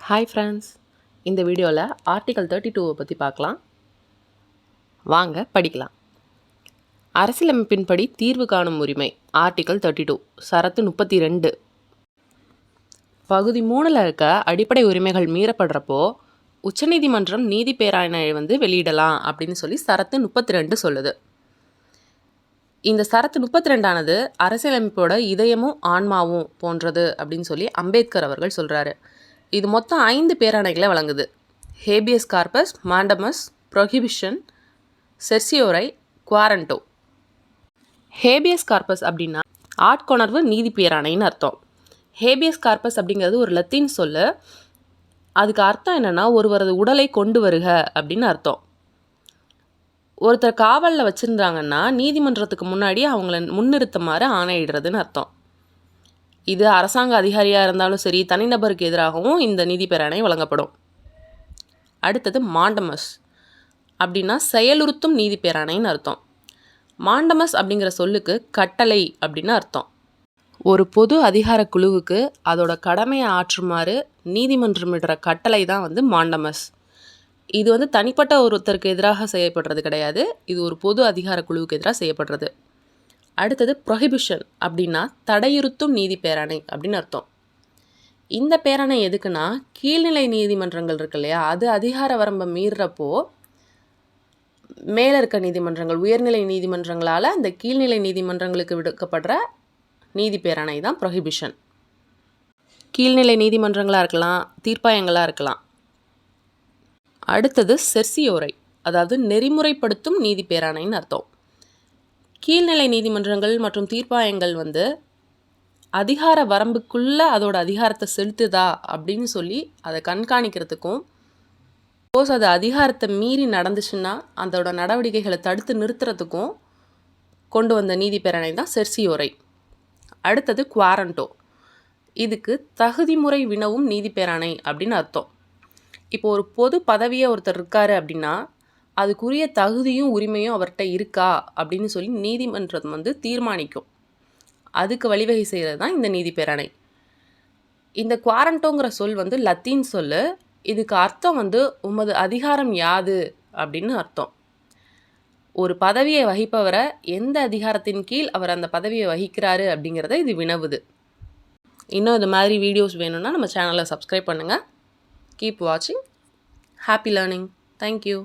Hi friends, இந்த வீடியோவில் article 32 பற்றி பார்க்கலாம். வாங்க படிக்கலாம். அரசியலமைப்பின்படி தீர்வு காணும் உரிமை ஆர்டிகல் 32 சரத்து 32. பகுதி 3ல் இருக்க அடிப்படை உரிமைகள் மீறப்படுறப்போ உச்சநீதிமன்றம் நீதி பேராணையை வெளியிடலாம் அப்படின்னு சொல்லி சரத்து 32 சொல்லுது. இந்த சரத்து 32ஆனது அரசியலமைப்போட இதயமும் ஆன்மாவும் போன்றது அப்படின்னு சொல்லி அம்பேத்கர் அவர்கள் சொல்கிறாரு. இது மொத்தம் 5 பேராணைகளை வழங்குது. Habeas corpus, mandamus, prohibition, certiorari, quo warranto. Habeas corpus அப்படின்னா ஆட்கொணர்வு நீதி பேராணைன்னு அர்த்தம். ஹேபியஸ் கார்பஸ் அப்படிங்கிறது ஒரு லத்தீன் சொல்லு. அதுக்கு அர்த்தம் என்னென்னா ஒருவரது உடலை கொண்டு வருக அப்படின்னு அர்த்தம். ஒருத்தர் காவலில் வச்சுருந்தாங்கன்னா நீதிமன்றத்துக்கு முன்னாடி அவங்கள முன்னிறுத்துமாறு ஆணையிடுறதுன்னு அர்த்தம். இது அரசாங்க அதிகாரியாக இருந்தாலும் சரி, தனிநபருக்கு எதிராகவும் இந்த நீதி பேராணை வழங்கப்படும். அடுத்தது மாண்டமஸ் அப்படின்னா செயலுறுத்தும் நீதி பேராணைன்னு அர்த்தம். மாண்டமஸ் அப்படிங்கிற சொல்லுக்கு கட்டளை அப்படின்னு அர்த்தம். ஒரு பொது அதிகார குழுவுக்கு அதோட கடமையை ஆற்றுமாறு நீதிமன்றமிடுற கட்டளை தான் மாண்டமஸ். இது தனிப்பட்ட ஒருத்தருக்கு எதிராக செய்யப்படுறது கிடையாது. இது ஒரு பொது அதிகார குழுவுக்கு எதிராக செய்யப்படுறது. அடுத்தது ப்ரொஹிபிஷன் அப்படின்னா தடையுறுத்தும் நீதி பேராணை அப்படின்னு அர்த்தம். இந்த பேராணை எதுக்குன்னா கீழ்நிலை நீதிமன்றங்கள் இருக்கு இல்லையா, அது அதிகார வரம்பை மீறுறப்போ மேலே இருக்க நீதிமன்றங்கள், உயர்நிலை நீதிமன்றங்களால் அந்த கீழ்நிலை நீதிமன்றங்களுக்கு விடுக்கப்படுற நீதி பேராணை தான் ப்ரொஹிபிஷன். கீழ்நிலை நீதிமன்றங்களாக இருக்கலாம், தீர்ப்பாயங்களாக இருக்கலாம். அடுத்தது செர்சியோரை, அதாவது நெறிமுறைப்படுத்தும் நீதி பேராணைன்னு அர்த்தம். கீழ்நிலை நீதிமன்றங்கள் மற்றும் தீர்ப்பாயங்கள் அதிகார வரம்புக்குள்ளே அதோட அதிகாரத்தை செலுத்துதா அப்படின்னு சொல்லி அதை கண்காணிக்கிறதுக்கும், சப்போஸ் அது அதிகாரத்தை மீறி நடந்துச்சுன்னா அதோட நடவடிக்கைகளை தடுத்து நிறுத்துறதுக்கும் கொண்டு வந்த நீதி பேராணை தான் செர்சியோரை. அடுத்தது குவாரண்டோ. இதுக்கு தகுதிமுறை வினவும் நீதி பேராணை அப்படின்னு அர்த்தம். இப்போ ஒரு பொது பதவியை ஒருத்தர் இருக்காரு அப்படின்னா அதுக்குரிய தகுதியும் உரிமையும் அவர்கிட்ட இருக்கா அப்படின்னு சொல்லி நீதிமன்றம் தீர்மானிக்கும். அதுக்கு வழிவகை செய்கிறது தான் இந்த நீதி பேராணை. இந்த குவாரண்டோங்கிற சொல் லத்தீன் சொல்லு. இதுக்கு அர்த்தம் உமது அதிகாரம் யாது அப்படின்னு அர்த்தம். ஒரு பதவியை வகிப்பவரை எந்த அதிகாரத்தின் கீழ் அவர் அந்த பதவியை வகிக்கிறாரு அப்படிங்கிறத இது வினவுது. இன்னும் இது மாதிரி வீடியோஸ் வேணும்னா நம்ம சேனலை சப்ஸ்கிரைப் பண்ணுங்கள். கீப் வாட்சிங். Happy learning. தேங்க்யூ.